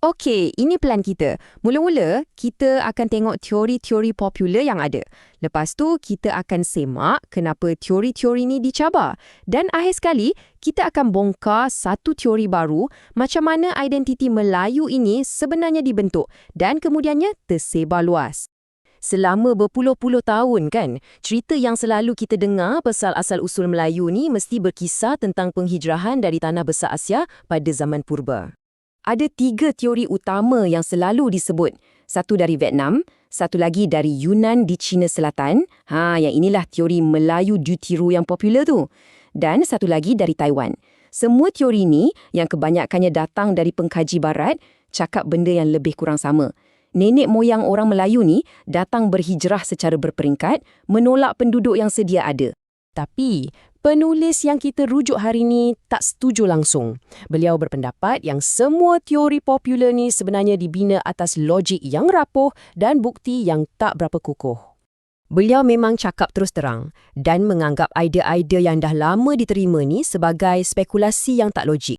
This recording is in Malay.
Okey, ini plan kita. Mula-mula, kita akan tengok teori-teori popular yang ada. Lepas tu, kita akan semak kenapa teori-teori ni dicabar. Dan akhir sekali, kita akan bongkar satu teori baru macam mana identiti Melayu ini sebenarnya dibentuk dan kemudiannya tersebar luas. Selama berpuluh-puluh tahun kan, cerita yang selalu kita dengar pasal asal-usul Melayu ni mesti berkisah tentang penghijrahan dari tanah besar Asia pada zaman purba. Ada 3 teori utama yang selalu disebut. Satu dari Vietnam, satu lagi dari Yunnan di China Selatan. Yang inilah teori Melayu Dutiru yang popular tu. Dan satu lagi dari Taiwan. Semua teori ni yang kebanyakannya datang dari pengkaji barat, cakap benda yang lebih kurang sama. Nenek moyang orang Melayu ni datang berhijrah secara berperingkat, menolak penduduk yang sedia ada. Tapi, penulis yang kita rujuk hari ini tak setuju langsung. Beliau berpendapat yang semua teori popular ni sebenarnya dibina atas logik yang rapuh dan bukti yang tak berapa kukuh. Beliau memang cakap terus terang dan menganggap idea-idea yang dah lama diterima ni sebagai spekulasi yang tak logik.